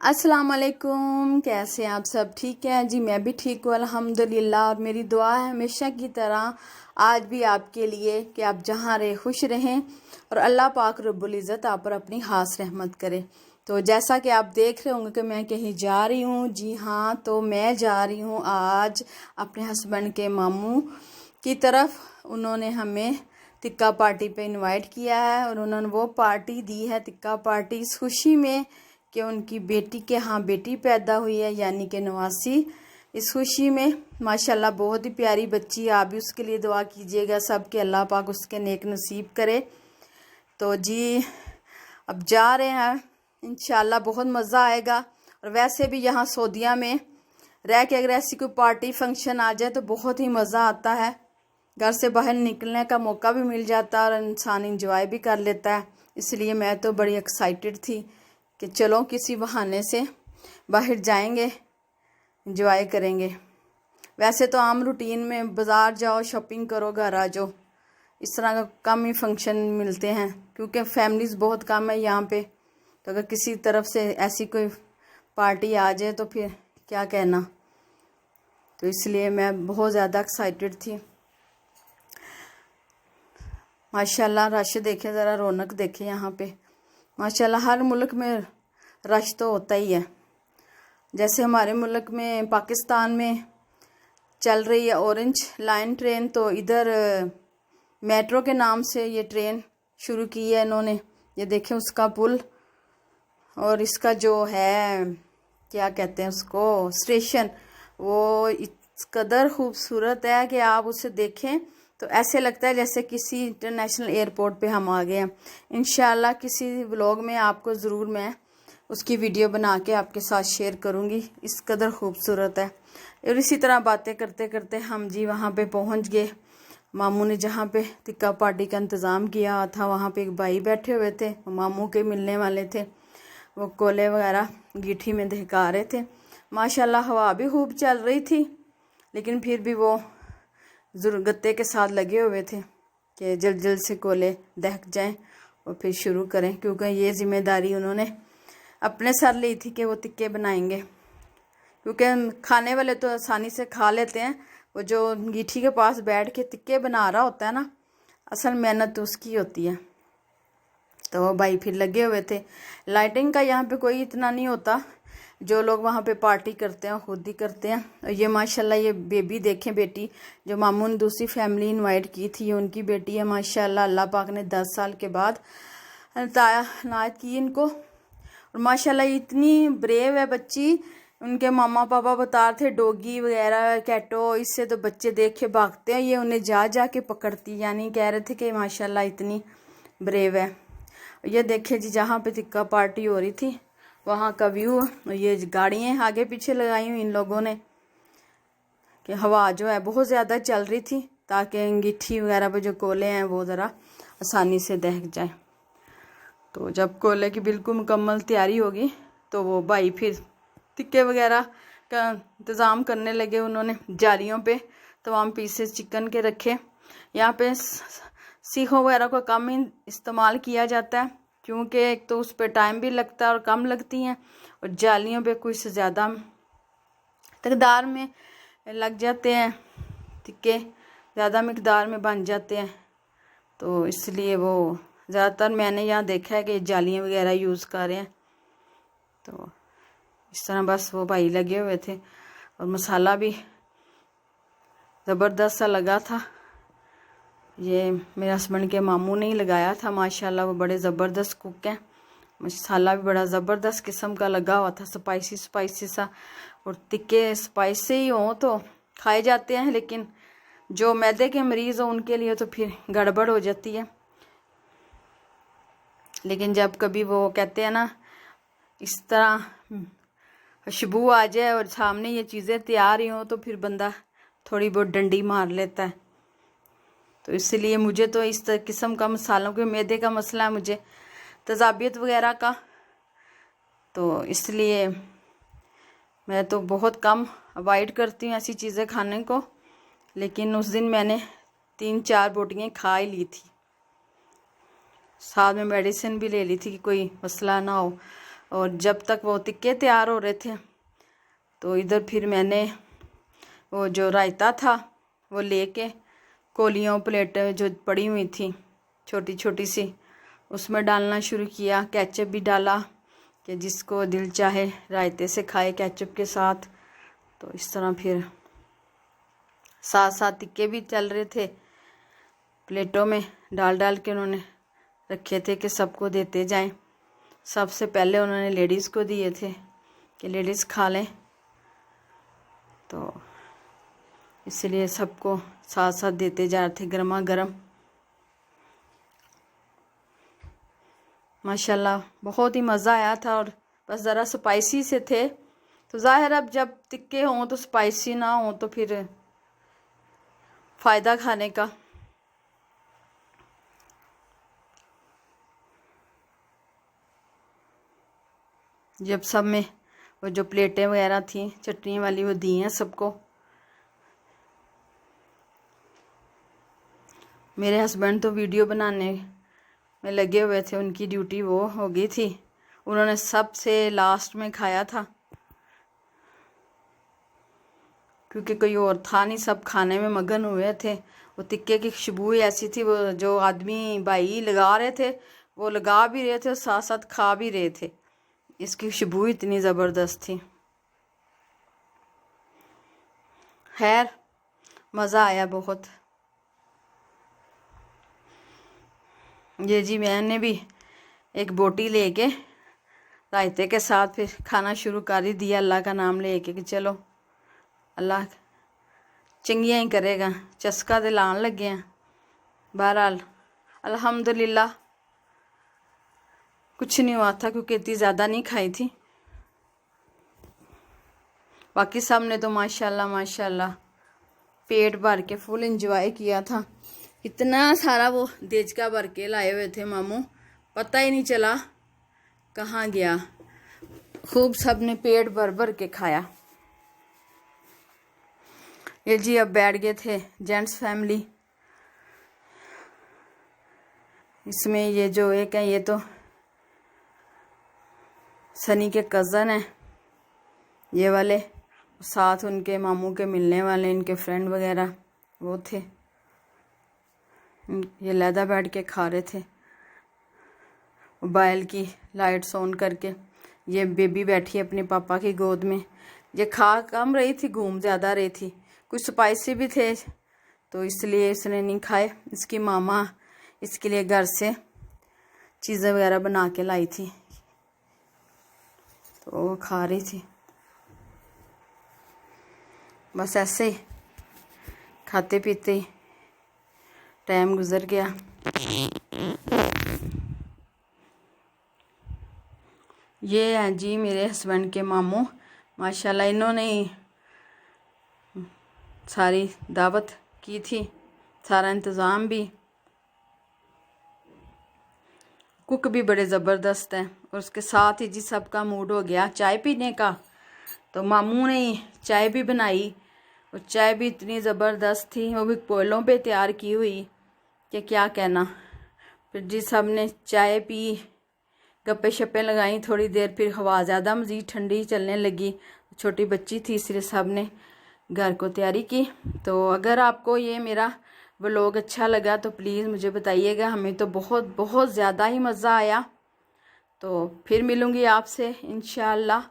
अस्सलाम वालेकुम। कैसे हैं आप सब? ठीक है जी, मैं भी ठीक हूँ अल्हम्दुलिल्लाह। और मेरी दुआ है हमेशा की तरह आज भी आपके लिए कि आप जहाँ रहे खुश रहें और अल्लाह पाक रब्बुल इज़्ज़त आप पर अपनी खास रहमत करे। तो जैसा कि आप देख रहे होंगे कि मैं कहीं जा रही हूँ। जी हाँ, तो मैं जा रही हूँ आज अपने हस्बैंड के मामू की तरफ। उन्होंने हमें टिक्का पार्टी पे इनवाइट किया है और उन्होंने वो पार्टी दी है, टिक्का पार्टी, इस खुशी में कि उनकी बेटी के यहाँ बेटी पैदा हुई है, यानी कि नवासी। इस खुशी में माशाल्लाह बहुत ही प्यारी बच्ची। आप भी उसके लिए दुआ कीजिएगा सब कि अल्लाह पाक उसके नेक नसीब करे। तो जी अब जा रहे हैं, इंशाल्लाह बहुत मज़ा आएगा। और वैसे भी यहाँ सऊदीया में रह के अगर ऐसी कोई पार्टी फंक्शन आ जाए तो बहुत ही मज़ा आता है। घर से बाहर निकलने का मौका भी मिल जाता है और इंसान इंजॉय भी कर लेता है। इसलिए मैं तो बड़ी एक्साइटेड थी कि चलो किसी बहाने से बाहर जाएंगे, इंजॉय करेंगे। वैसे तो आम रूटीन में बाज़ार जाओ, शॉपिंग करो, घर आ जाओ, इस तरह का कम ही फंक्शन मिलते हैं क्योंकि फैमिलीज़ बहुत कम है यहाँ पे। तो अगर किसी तरफ से ऐसी कोई पार्टी आ जाए तो फिर क्या कहना। तो इसलिए मैं बहुत ज़्यादा एक्साइटेड थी। माशाल्लाह रश देखे, ज़रा रौनक देखे यहाँ पे। माशाल्लाह हर मुल्क में रश तो होता ही है। जैसे हमारे मुल्क में पाकिस्तान में चल रही है ऑरेंज लाइन ट्रेन, तो इधर मेट्रो के नाम से ये ट्रेन शुरू की है इन्होंने। ये देखें उसका पुल और इसका जो है क्या कहते हैं उसको, स्टेशन, वो इस कदर खूबसूरत है कि आप उसे देखें तो ऐसे लगता है जैसे किसी इंटरनेशनल एयरपोर्ट पे हम आ गए हैं। इंशाल्लाह किसी व्लॉग में आपको ज़रूर मैं उसकी वीडियो बना के आपके साथ शेयर करूँगी, इस कदर खूबसूरत है। और इसी तरह बातें करते करते हम जी वहाँ पे पहुँच गए। मामू ने जहाँ पे टिक्का पार्टी का इंतज़ाम किया था वहाँ पे एक भाई बैठे हुए थे, मामू के मिलने वाले थे। वो कोले वगैरह गीठी में दहका रहे थे। माशाल्लाह हवा भी खूब चल रही थी, लेकिन फिर भी वो गत्ते के साथ लगे हुए थे कि जल्द जल्द से कोले दहक जाएं और फिर शुरू करें, क्योंकि ये ज़िम्मेदारी उन्होंने अपने सर ली थी कि वो टिक्के बनाएंगे। क्योंकि खाने वाले तो आसानी से खा लेते हैं, वो जो गीठी के पास बैठ के टिक्के बना रहा होता है ना, असल मेहनत तो उसकी होती है। तो वो भाई फिर लगे हुए थे। लाइटिंग का यहाँ पे कोई इतना नहीं होता, जो लोग वहाँ पे पार्टी करते हैं खुद ही करते हैं। और ये माशाल्लाह ये बेबी देखें, बेटी जो मामू ने दूसरी फैमिली इनवाइट की थी उनकी बेटी है। माशाल्लाह अल्लाह पाक ने 10 साल के बाद इनायत की इनको। और माशाल्लाह इतनी ब्रेव है बच्ची। उनके मामा पापा बता रहे थे डॉगी वगैरह कैटो, इससे तो बच्चे देख के भागते हैं, ये उन्हें जा जा के पकड़ती, यानी कह रहे थे कि माशाल्लाह इतनी ब्रेव है। ये देखे जी जहाँ पे टिक्का पार्टी हो रही थी वहाँ का व्यू। ये गाड़ियाँ आगे पीछे लगाई हुई इन लोगों ने कि हवा जो है बहुत ज़्यादा चल रही थी ताकि अंगीठी वगैरह पे जो कोले हैं वो ज़रा आसानी से दहक जाए। तो जब कोले की बिल्कुल मुकम्मल तैयारी होगी तो वो भाई फिर टिक्के वगैरह का इंतज़ाम करने लगे। उन्होंने जालियों पे तमाम पीसेस चिकन के रखे। यहाँ पे सीखों वगैरह का कम ही इस्तेमाल किया जाता है क्योंकि एक तो उस पर टाइम भी लगता है और कम लगती हैं, और जालियों पे कुछ ज़्यादा मकदार में लग जाते हैं, टिक्के ज़्यादा मकदार में बन जाते हैं। तो इसलिए वो ज़्यादातर मैंने यहाँ देखा है कि जालियाँ वगैरह यूज़ कर रहे हैं। तो इस तरह बस वो भाई लगे हुए थे और मसाला भी ज़बरदस्त सा लगा था। ये मेरे हस्बैंड के मामू ने ही लगाया था। माशाल्लाह वो बड़े ज़बरदस्त कुक हैं। मसाला भी बड़ा ज़बरदस्त किस्म का लगा हुआ था, स्पाइसी स्पाइसी सा। और टिक्के स्पाइसी ही हों तो खाए जाते हैं, लेकिन जो मैदे के मरीज़ हो उनके लिए तो फिर गड़बड़ हो जाती है। लेकिन जब कभी वो कहते हैं ना इस तरह खुशबू आ जाए और सामने ये चीज़ें तैयार ही हों तो फिर बंदा थोड़ी बहुत डंडी मार लेता है। तो इसलिए मुझे तो इस किस्म का मसालों के मैदे का मसला है, मुझे तजाबियत वगैरह का, तो इसलिए मैं तो बहुत कम अवॉइड करती हूँ ऐसी चीज़ें खाने को। लेकिन उस दिन मैंने 3-4 बोटियाँ खा ही ली थी, साथ में मेडिसिन भी ले ली थी कि कोई मसला ना हो। और जब तक वो टिक्के तैयार हो रहे थे तो इधर फिर मैंने वो जो रायता था वो लेके कोलियों प्लेटें जो पड़ी हुई थी छोटी छोटी सी उसमें डालना शुरू किया। केचप भी डाला कि जिसको दिल चाहे रायते से खाए केचप के साथ। तो इस तरह फिर साथ साथ टिक्के भी चल रहे थे, प्लेटों में डाल डाल के उन्होंने रखे थे कि सबको देते जाएं। सबसे पहले उन्होंने लेडीज़ को दिए थे कि लेडीज़ खा लें, तो इसलिए सबको साथ साथ देते जा रहे थे गर्मा गर्म। माशाल्लाह बहुत ही मज़ा आया था। और बस ज़रा स्पाइसी से थे, तो ज़ाहिर अब जब टिक्के हों तो स्पाइसी ना हो तो फिर फ़ायदा खाने का। जब सब में वो जो प्लेटें वगैरह थी चटनी वाली वो दी हैं सबको। मेरे हस्बैंड तो वीडियो बनाने में लगे हुए थे, उनकी ड्यूटी वो हो गई थी। उन्होंने सबसे लास्ट में खाया था क्योंकि कोई और था नहीं, सब खाने में मगन हुए थे। वो टिक्के की खुशबू ही ऐसी थी, वो जो आदमी भाई लगा रहे थे वो लगा भी रहे थे और साथ साथ खा भी रहे थे। इसकी खुशबू इतनी ज़बरदस्त थी। खैर मज़ा आया बहुत। ये जी मैंने भी एक बोटी लेके रायते के साथ फिर खाना शुरू कर ही दिया, अल्लाह का नाम लेके कि चलो अल्लाह चंगियां ही करेगा। चस्का तो लान लगे हैं। बहरहाल अल्हम्दुलिल्लाह कुछ नहीं हुआ था क्योंकि इतनी ज़्यादा नहीं खाई थी। बाकी सब ने तो माशाल्लाह माशाल्लाह पेट भर के फुल एंजॉय किया था। इतना सारा वो देचका भर के लाए हुए थे मामू, पता ही नहीं चला कहाँ गया। खूब सब ने पेट भर भर के खाया। ये जी अब बैठ गए थे जेंट्स फैमिली। इसमें ये जो एक है ये तो सनी के कज़न हैं, ये वाले साथ उनके मामू के मिलने वाले इनके फ्रेंड वगैरह वो थे। ये लहदा बैठ के खा रहे थे मोबाइल की लाइट्स ऑन करके। ये बेबी बैठी है अपने पापा की गोद में। ये खा कम रही थी, घूम ज़्यादा रही थी। कुछ स्पाइसी भी थे तो इसलिए इसने नहीं खाए। इसकी मामा इसके लिए घर से चीज़ें वगैरह बना के लाई थी तो वो खा रही थी। बस ऐसे ही खाते पीते टाइम गुजर गया। ये हैं जी मेरे हस्बैंड के मामू, माशाल्लाह इन्होंने ही सारी दावत की थी, सारा इंतज़ाम भी। कुक भी बड़े ज़बरदस्त हैं। और उसके साथ ही जी सबका मूड हो गया चाय पीने का, तो मामू ने चाय भी बनाई। और चाय भी इतनी ज़बरदस्त थी, वो भी कोयलों पे तैयार की हुई कि क्या कहना। फिर जी सब ने चाय पी, गप्पे शप्पे लगाई थोड़ी देर। फिर हवा ज़्यादा मज़ीद ठंडी चलने लगी। छोटी बच्ची थी इसलिए सब ने घर को तैयारी की। तो अगर आपको ये मेरा व्लॉग अच्छा लगा तो प्लीज़ मुझे बताइएगा। हमें तो बहुत बहुत ज़्यादा ही मज़ा आया। तो फिर मिलूँगी आपसे इंशाअल्लाह।